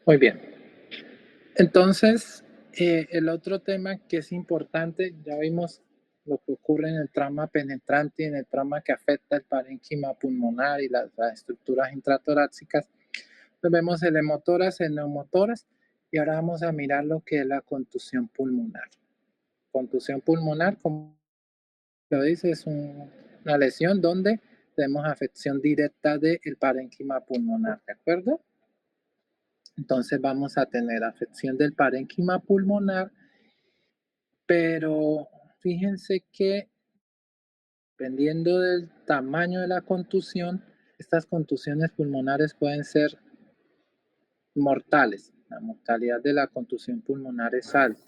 Muy bien. Entonces, el otro tema que es importante, ya vimos lo que ocurre en el trauma penetrante y en el trauma que afecta el parénquima pulmonar y las estructuras intratorácicas. Pues vemos el hemotórax, el neumotórax, y ahora vamos a mirar lo que es la contusión pulmonar. Contusión pulmonar, como lo dice, es una lesión donde tenemos afección directa del parénquima pulmonar, ¿de acuerdo? Entonces vamos a tener afección del parénquima pulmonar, pero fíjense que dependiendo del tamaño de la contusión, estas contusiones pulmonares pueden ser mortales. La mortalidad de la contusión pulmonar es alta.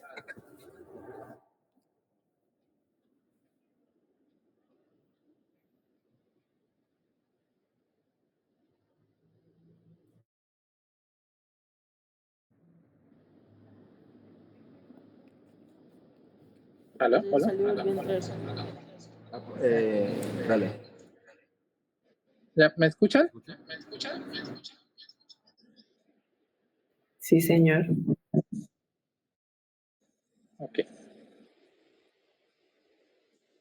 ¿Aló? Se ¿Hola? salió, volvió a entrar. Dale. ¿Ya me escuchan? Sí, señor. Ok.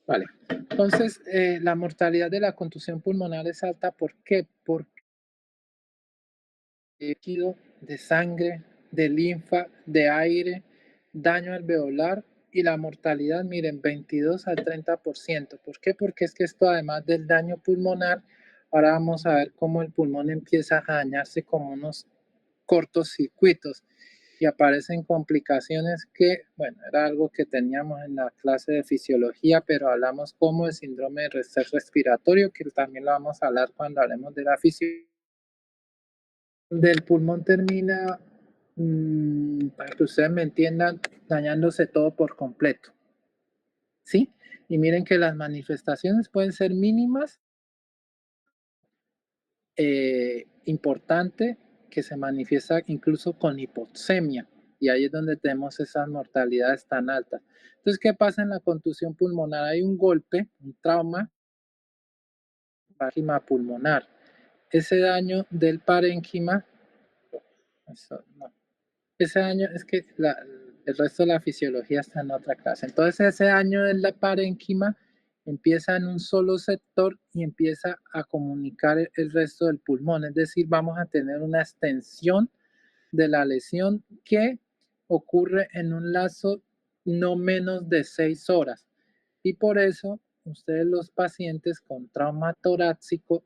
Vale. Entonces, la mortalidad de la contusión pulmonar es alta. ¿Por qué? Porque líquido, de sangre, de linfa, de aire, daño alveolar y la mortalidad, miren, 22 al 30%. ¿Por qué? Porque es que esto, además del daño pulmonar, ahora vamos a ver cómo el pulmón empieza a dañarse como unos cortocircuitos y aparecen complicaciones que, bueno, era algo que teníamos en la clase de fisiología, pero hablamos como el síndrome de estrés respiratorio, que también lo vamos a hablar cuando hablemos de la fisiología. Del pulmón termina, para que ustedes me entiendan, dañándose todo por completo, ¿sí? Y miren que las manifestaciones pueden ser mínimas, importante, que se manifiesta incluso con hipoxemia, y ahí es donde tenemos esas mortalidades tan altas. Entonces, ¿qué pasa en la contusión pulmonar? Hay un golpe, un trauma, parénquima pulmonar. Ese daño del parénquima, eso no, ese año es que el resto de la fisiología está en otra clase. Entonces ese año de la parénquima empieza en un solo sector y empieza a comunicar el resto del pulmón. Es decir, vamos a tener una extensión de la lesión que ocurre en un lazo no menos de 6 horas. Y por eso ustedes los pacientes con trauma torácico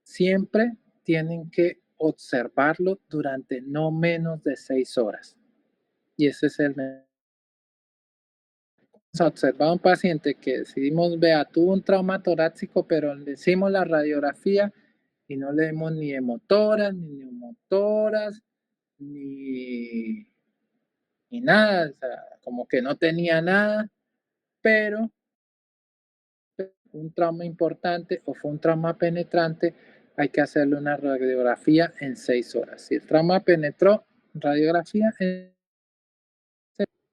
siempre tienen que observarlo durante no menos de 6 horas. Y ese es el observar a un paciente que decidimos, vea, tuvo un trauma torácico, pero le hicimos la radiografía y no le dimos ni hemotoras, ni neumotoras, ni, ni nada, o sea, como que no tenía nada, pero un trauma importante o fue un trauma penetrante, hay que hacerle una radiografía en 6 horas. Si el trauma penetró, radiografía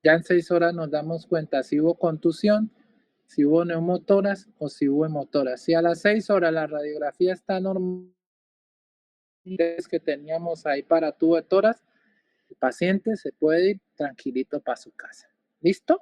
ya en 6 horas nos damos cuenta si hubo contusión, si hubo neumotoras o si hubo hemotoras. Si a las 6 horas la radiografía está normal, que teníamos ahí para tubo de toras, el paciente se puede ir tranquilito para su casa. ¿Listo?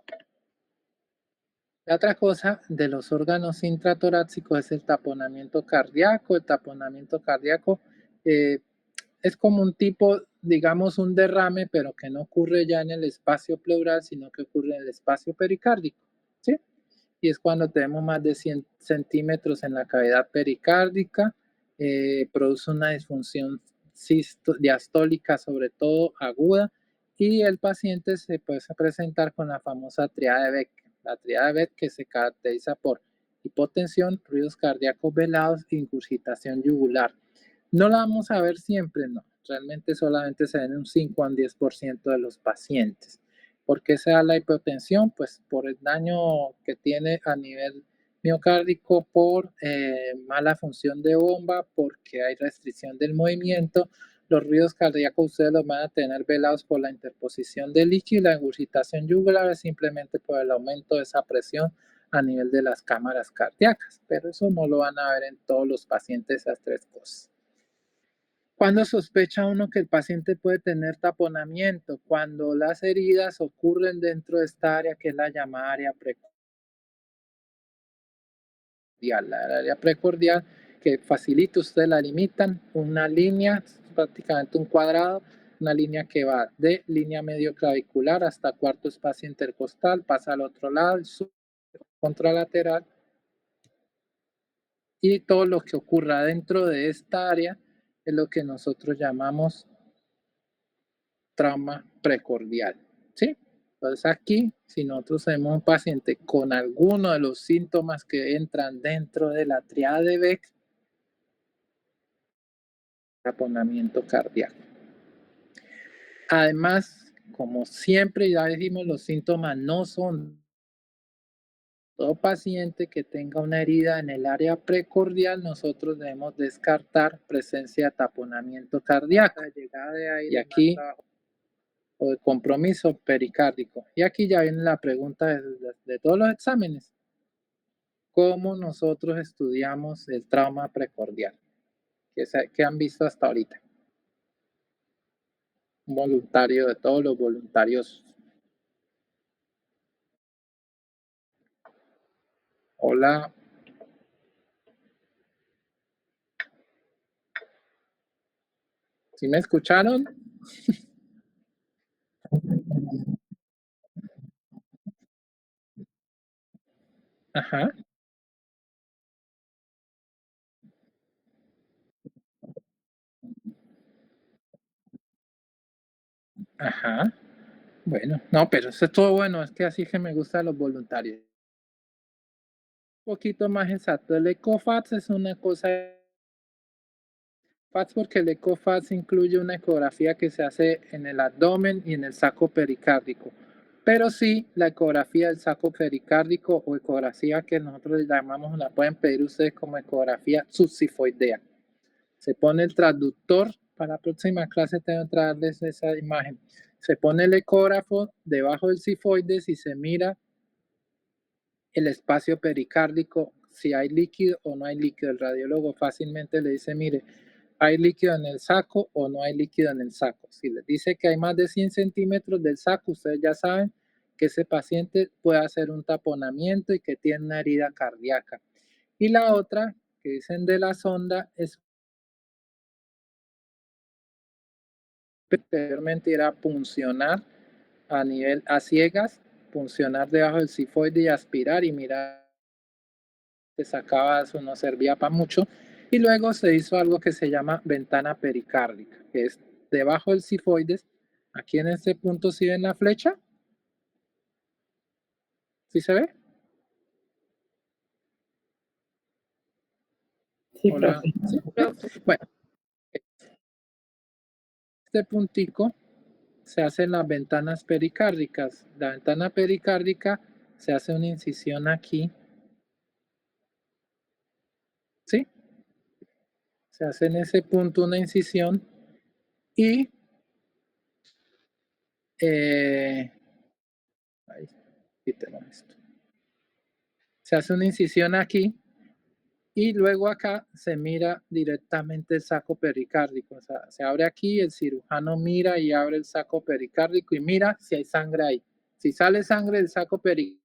La otra cosa de los órganos intratorácicos es el taponamiento cardíaco. El taponamiento cardíaco es como un tipo, digamos, un derrame, pero que no ocurre ya en el espacio pleural, sino que ocurre en el espacio pericárdico, ¿sí? Y es cuando tenemos más de 100 centímetros en la cavidad pericárdica, produce una disfunción diastólica, sobre todo aguda, y el paciente se puede presentar con la famosa triada de Beck. La triada de Beck, que se caracteriza por hipotensión, ruidos cardíacos velados e ingurgitación yugular. No la vamos a ver siempre, no. Realmente solamente se ve en un 5 al 10% de los pacientes. ¿Por qué se da la hipotensión? Pues por el daño que tiene a nivel miocárdico, por mala función de bomba, porque hay restricción del movimiento. Los ruidos cardíacos ustedes los van a tener velados por la interposición de líquido y la ingurgitación yugular es simplemente por el aumento de esa presión a nivel de las cámaras cardíacas, pero eso no lo van a ver en todos los pacientes, esas tres cosas. ¿Cuándo sospecha uno que el paciente puede tener taponamiento? Cuando las heridas ocurren dentro de esta área que es la llamada área precordial. La área precordial que facilita, ustedes la limitan, una línea, prácticamente un cuadrado, una línea que va de línea medio clavicular hasta cuarto espacio intercostal, pasa al otro lado, el contralateral, y todo lo que ocurra dentro de esta área es lo que nosotros llamamos trauma precordial, ¿sí? Entonces aquí, si nosotros tenemos un paciente con alguno de los síntomas que entran dentro de la triada de Beck, taponamiento cardíaco. Además, como siempre ya dijimos, los síntomas no son todo paciente que tenga una herida en el área precordial, nosotros debemos descartar presencia de taponamiento cardíaco. Y aquí, o de compromiso pericárdico. Y aquí ya viene la pregunta de todos los exámenes. ¿Cómo nosotros estudiamos el trauma precordial? ¿Qué han visto hasta ahorita? Un voluntario, de todos los voluntarios. Hola. ¿Sí me escucharon? Ajá, ajá. Bueno, no, pero eso es todo bueno, es que así que me gustan los voluntarios. Un poquito más exacto, el ECOFATS es una cosa, FATS porque el ECOFATS incluye una ecografía que se hace en el abdomen y en el saco pericárdico. Pero sí, la ecografía del saco pericárdico o ecografía que nosotros le llamamos, la pueden pedir ustedes como ecografía subsifoidea. Se pone el traductor, para la próxima clase tengo que traerles esa imagen. Se pone el ecógrafo debajo del sifoides y se mira el espacio pericárdico, si hay líquido o no hay líquido. El radiólogo fácilmente le dice, mire, ¿hay líquido en el saco o no hay líquido en el saco? Si les dice que hay más de 100 centímetros del saco, ustedes ya saben que ese paciente puede hacer un taponamiento y que tiene una herida cardíaca. Y la otra, que dicen de la sonda, es posteriormente ir a puncionar a nivel a ciegas, puncionar debajo del sifoide y aspirar y mirar se sacaba eso, no servía para mucho. Y luego se hizo algo que se llama ventana pericárdica, que es debajo del sifoides. Aquí en este punto, ¿sí ven la flecha? ¿Sí se ve? Sí, Hola. profe. ¿Sí? Bueno, este puntico se hacen las ventanas pericárdicas. La ventana pericárdica se hace una incisión aquí, ¿sí? Se hace en ese punto una incisión y ahí, quítemos esto. Se hace una incisión aquí y luego acá se mira directamente el saco pericárdico. O sea, se abre aquí, el cirujano mira y abre el saco pericárdico y mira si hay sangre ahí. Si sale sangre del saco pericárdico,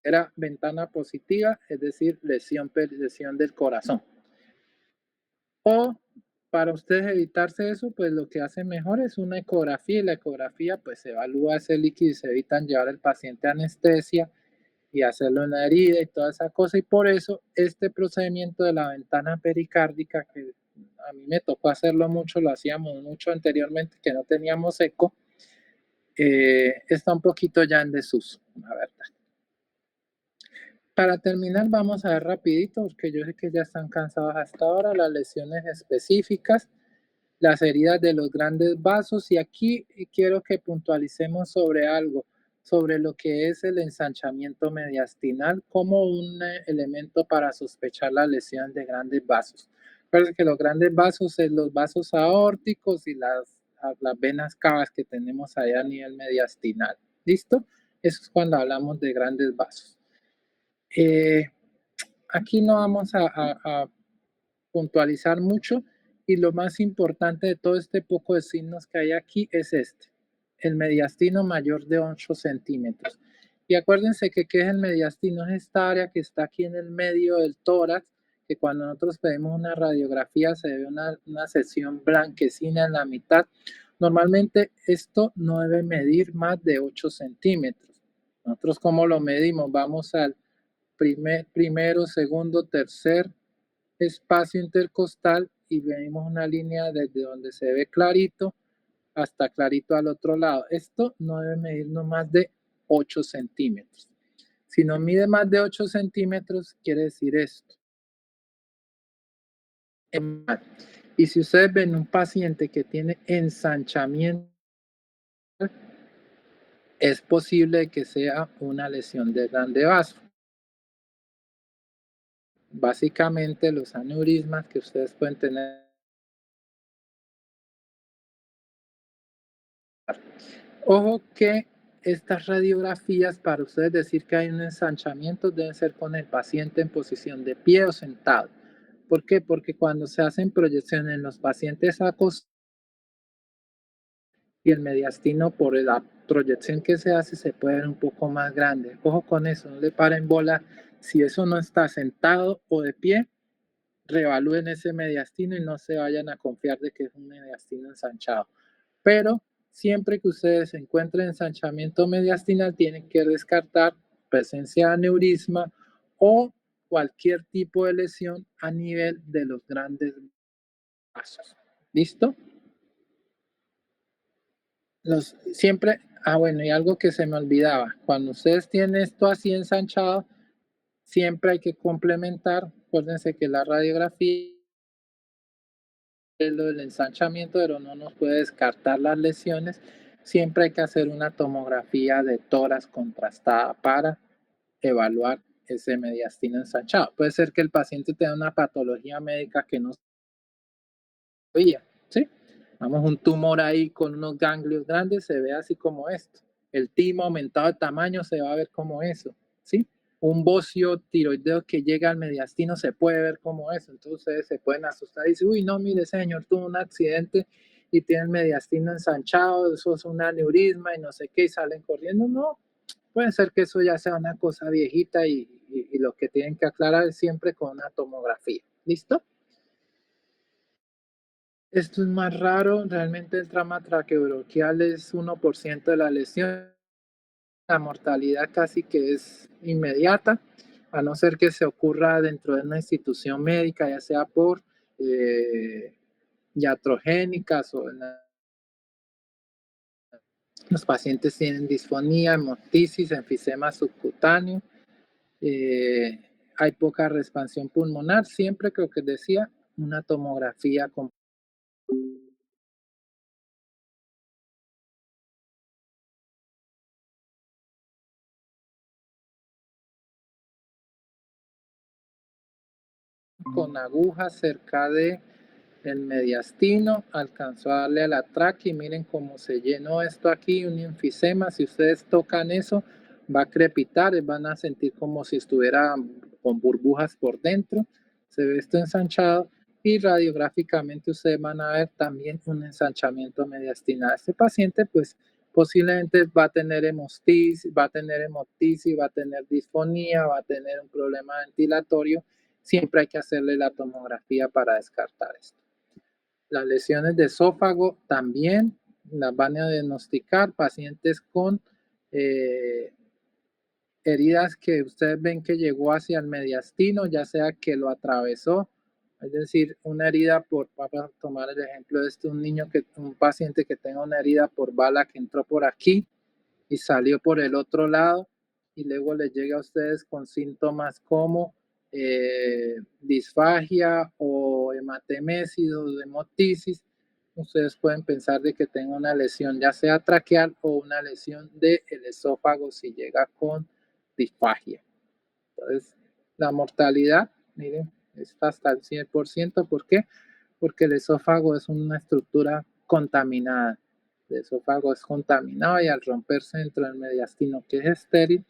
era ventana positiva, es decir, lesión del corazón. O para ustedes evitarse eso, pues lo que hacen mejor es una ecografía y la ecografía pues se evalúa ese líquido y se evitan llevar al paciente a anestesia y hacerle una herida y toda esa cosa. Y por eso este procedimiento de la ventana pericárdica, que a mí me tocó hacerlo mucho, lo hacíamos mucho anteriormente que no teníamos eco, está un poquito ya en desuso, la verdad. Para terminar, vamos a ver rapidito, porque yo sé que ya están cansados hasta ahora, las lesiones específicas, las heridas de los grandes vasos, y aquí quiero que puntualicemos sobre algo, sobre lo que es el ensanchamiento mediastinal como un elemento para sospechar la lesión de grandes vasos. Recuerden que los grandes vasos son los vasos aórticos y las venas cavas que tenemos ahí a nivel mediastinal. ¿Listo? Eso es cuando hablamos de grandes vasos. Aquí no vamos a puntualizar mucho Y lo más importante de todo este poco de signos que hay aquí es el mediastino mayor de 8 centímetros. Y acuérdense que ¿qué es el mediastino? Es esta área que está aquí en el medio del tórax, que cuando nosotros pedimos una radiografía se ve una sección blanquecina en la mitad. Normalmente esto no debe medir más de 8 centímetros. Nosotros, ¿cómo lo medimos? Vamos al primero, segundo, tercer espacio intercostal y vemos una línea desde donde se ve clarito hasta clarito al otro lado. Esto no debe medir no más de 8 centímetros. Si no mide más de 8 centímetros, quiere decir esto. Y si ustedes ven un paciente que tiene ensanchamiento, es posible que sea una lesión de grande vaso. Básicamente los aneurismas que ustedes pueden tener. Ojo que estas radiografías, para ustedes decir que hay un ensanchamiento, deben ser con el paciente en posición de pie o sentado. ¿Por qué? Porque cuando se hacen proyecciones en los pacientes acostados y el mediastino por la proyección que se hace se puede ver un poco más grande. Ojo con eso, no le paren bola. Si eso no está sentado o de pie, reevalúen ese mediastino y no se vayan a confiar de que es un mediastino ensanchado. Pero siempre que ustedes encuentren ensanchamiento mediastinal, tienen que descartar presencia de aneurisma o cualquier tipo de lesión a nivel de los grandes vasos. ¿Listo? Siempre, bueno, y algo que se me olvidaba, cuando ustedes tienen esto así ensanchado, siempre hay que complementar, acuérdense que la radiografía es lo del ensanchamiento, pero no nos puede descartar las lesiones. Siempre hay que hacer una tomografía de tórax contrastada para evaluar ese mediastino ensanchado. Puede ser que el paciente tenga una patología médica que no sabía, ¿sí? Vamos, un tumor ahí con unos ganglios grandes se ve así como esto. El timo aumentado de tamaño se va a ver como eso, ¿sí? Un bocio tiroideo que llega al mediastino se puede ver como eso. Entonces ustedes se pueden asustar y decir, uy, no, mire, ese señor tuvo un accidente y tiene el mediastino ensanchado, eso es un aneurisma y no sé qué, y salen corriendo. No, puede ser que eso ya sea una cosa viejita y lo que tienen que aclarar es siempre con una tomografía. ¿Listo? Esto es más raro, realmente el trauma traqueobronquial es 1% de la lesión, la mortalidad casi que es inmediata, a no ser que se ocurra dentro de una institución médica, ya sea por iatrogénicas o los pacientes tienen disfonía, hemoptisis, enfisema subcutáneo, eh, hay poca expansión pulmonar, siempre creo que decía una tomografía con agujas cerca de el mediastino, alcanzó a darle a la tráquea y miren cómo se llenó esto aquí, un enfisema. Si ustedes tocan eso, va a crepitar, van a sentir como si estuviera con burbujas por dentro. Se ve esto ensanchado y radiográficamente ustedes van a ver también un ensanchamiento mediastinal. Este paciente, pues posiblemente va a tener hemoptisis, va a tener disfonía, va a tener un problema ventilatorio. Siempre hay que hacerle la tomografía para descartar esto. Las lesiones de esófago también las van a diagnosticar pacientes con eh, heridas que ustedes ven que llegó hacia el mediastino, ya sea que lo atravesó, es decir, una herida vamos a tomar el ejemplo de un paciente que tenga una herida por bala que entró por aquí y salió por el otro lado y luego les llega a ustedes con síntomas como disfagia o hematemesis o hemotisis, ustedes pueden pensar de que tenga una lesión ya sea traqueal o una lesión del esófago si llega con disfagia. Entonces, la mortalidad, miren, está hasta el 100%. ¿Por qué? Porque el esófago es una estructura contaminada. El esófago es contaminado y al romperse dentro del mediastino, que es estéril,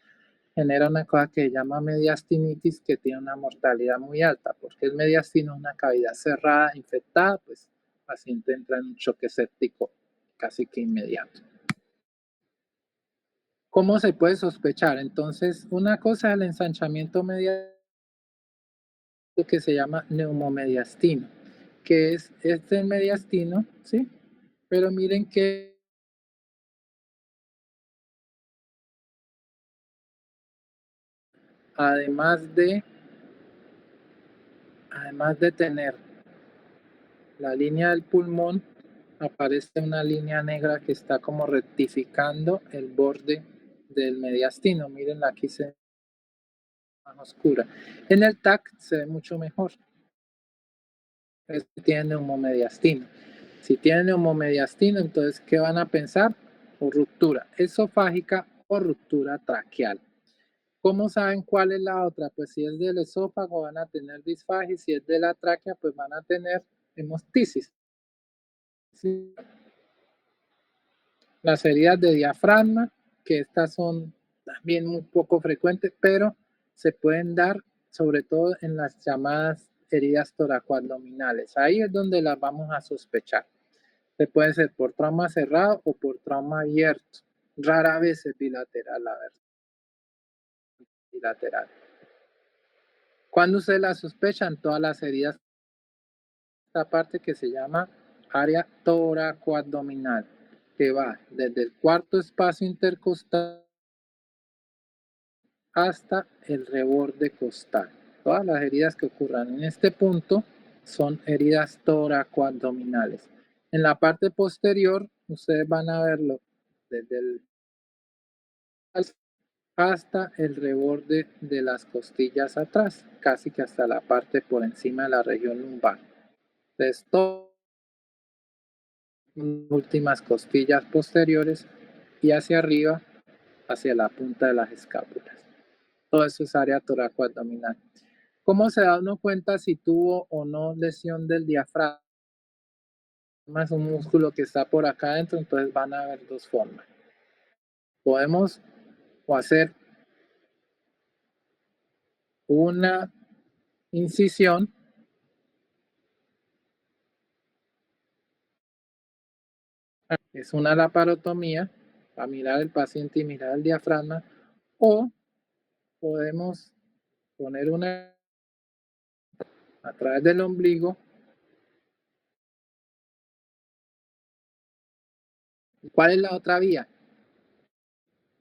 genera una cosa que se llama mediastinitis, que tiene una mortalidad muy alta, porque el mediastino es una cavidad cerrada, infectada, pues el paciente entra en un choque séptico casi que inmediato. ¿Cómo se puede sospechar? Entonces, una cosa es el ensanchamiento mediastino que se llama neumomediastino, que es este mediastino, ¿sí? Pero miren que además de tener la línea del pulmón, aparece una línea negra que está como rectificando el borde del mediastino. Miren, aquí se ve más oscura. En el TAC se ve mucho mejor. Tiene neumomediastino. Si tiene neumomediastino, entonces, ¿qué van a pensar? O ruptura esofágica o ruptura traqueal. ¿Cómo saben cuál es la otra? Pues si es del esófago van a tener disfagia, si es de la tráquea pues van a tener hemostisis. ¿Sí? Las heridas de diafragma, que estas son también muy poco frecuentes, pero se pueden dar sobre todo en las llamadas heridas toracoabdominales. Ahí es donde las vamos a sospechar. Se puede ser por trauma cerrado o por trauma abierto. Rara vez es bilateral, la verdad. Bilateral. Cuando se la sospechan todas las heridas, esta parte que se llama área toracoabdominal, que va desde el cuarto espacio intercostal hasta el reborde costal. Todas las heridas que ocurran en este punto son heridas toracoabdominales. En la parte posterior, ustedes van a verlo desde el hasta el reborde de las costillas atrás, casi que hasta la parte por encima de la región lumbar. Entonces, todas las últimas costillas posteriores y hacia arriba, hacia la punta de las escápulas. Todo eso es área toracoabdominal. ¿Cómo se da uno cuenta si tuvo o no lesión del diafragma? Es un músculo que está por acá adentro, entonces van a haber dos formas. Podemos o hacer una incisión, es una laparotomía, para mirar el paciente y mirar el diafragma, o podemos poner una a través del ombligo. ¿Cuál es la otra vía?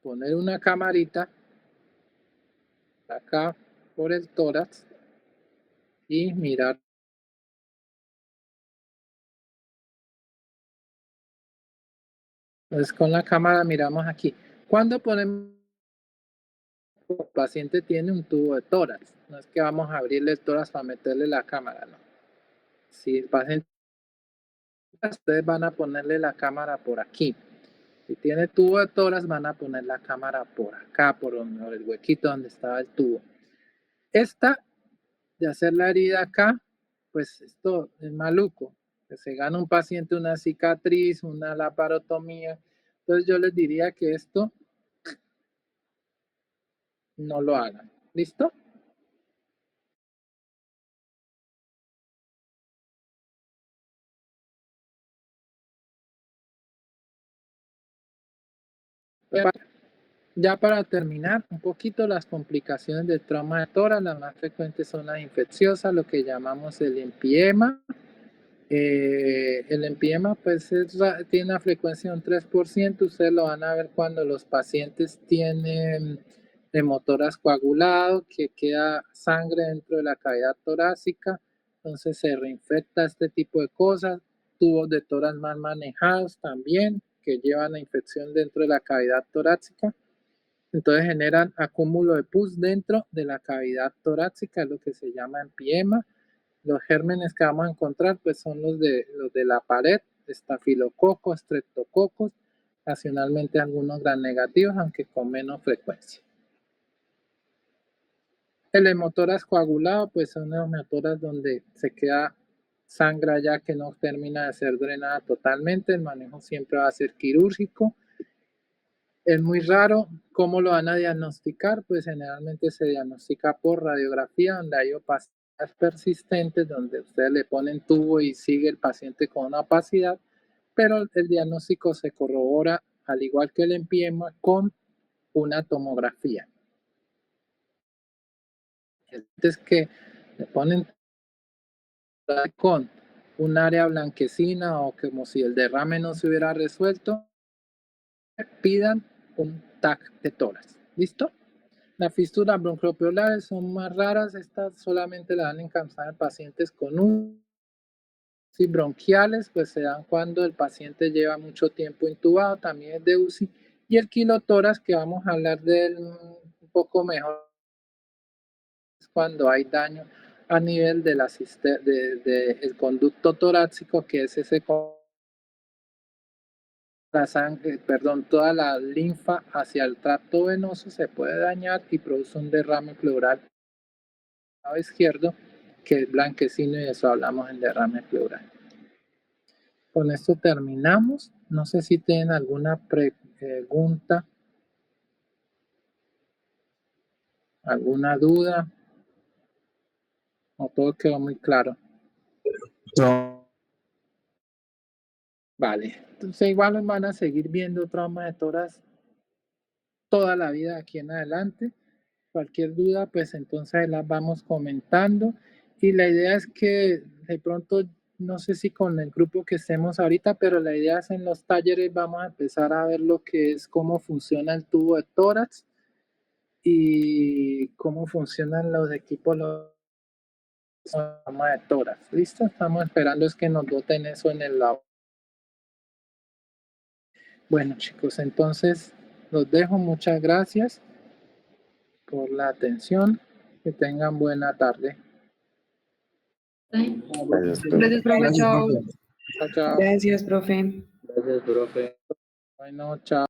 Poner una camarita acá por el tórax y mirar. Entonces con la cámara miramos aquí. Cuando ponemos, el paciente tiene un tubo de tórax, no es que vamos a abrirle el tórax para meterle la cámara, no. Si el paciente, ustedes van a ponerle la cámara por aquí. Si tiene tubo de tórax, van a poner la cámara por acá, por el huequito donde estaba el tubo. Esta de hacer la herida acá, pues esto es maluco. Que se gana un paciente una cicatriz, una laparotomía. Entonces yo les diría que esto no lo hagan. ¿Listo? Ya para terminar, un poquito las complicaciones del trauma de tórax, las más frecuentes son las infecciosas, lo que llamamos el empiema. El empiema pues tiene una frecuencia de un 3%, ustedes lo van a ver cuando los pacientes tienen hemotoras coagulado, que queda sangre dentro de la cavidad torácica, entonces se reinfecta este tipo de cosas, tubos de tórax mal manejados también, que llevan la infección dentro de la cavidad torácica. Entonces generan acúmulo de pus dentro de la cavidad torácica, es lo que se llama empiema. Los gérmenes que vamos a encontrar pues son los de la pared, estafilococos, streptococos, ocasionalmente algunos gram negativos, aunque con menos frecuencia. El hemotoras coagulado pues son hemotoras donde se queda sangre ya que no termina de ser drenada totalmente, el manejo siempre va a ser quirúrgico. Es muy raro. ¿Cómo lo van a diagnosticar? Pues generalmente se diagnostica por radiografía, donde hay opacidades persistentes, donde ustedes le ponen tubo y sigue el paciente con una opacidad, pero el diagnóstico se corrobora, al igual que el empiema, con una tomografía. Es que le ponen con un área blanquecina o como si el derrame no se hubiera resuelto, pidan un TAC de tórax. ¿Listo? Las fístulas bronquiopulares son más raras. Estas solamente la dan en cáncer pacientes con UCI. Bronquiales, pues se dan cuando el paciente lleva mucho tiempo intubado, también es de UCI. Y el quilotórax, que vamos a hablar de él un poco mejor, es cuando hay daño a nivel de el conducto torácico, que es ese la sangre, perdón, toda la linfa hacia el tracto venoso se puede dañar y produce un derrame pleural lado izquierdo, que es blanquecino, y de eso hablamos en derrame pleural. Con esto terminamos. No sé si tienen alguna pregunta, alguna duda, o todo quedó muy claro. No. Vale, entonces igual van a seguir viendo trauma de tórax toda la vida aquí en adelante. Cualquier duda, pues entonces las vamos comentando. Y la idea es que de pronto, no sé si con el grupo que estemos ahorita, pero la idea es en los talleres vamos a empezar a ver lo que es cómo funciona el tubo de tórax y cómo funcionan los equipos de tórax. ¿Listo? Estamos esperando es que nos voten eso en el lado. Bueno, chicos, entonces los dejo. Muchas gracias por la atención. Que tengan buena tarde. Gracias, Gracias, profe. Chao. Chao, chao. Gracias, profe. Gracias, profe. Bueno, chao.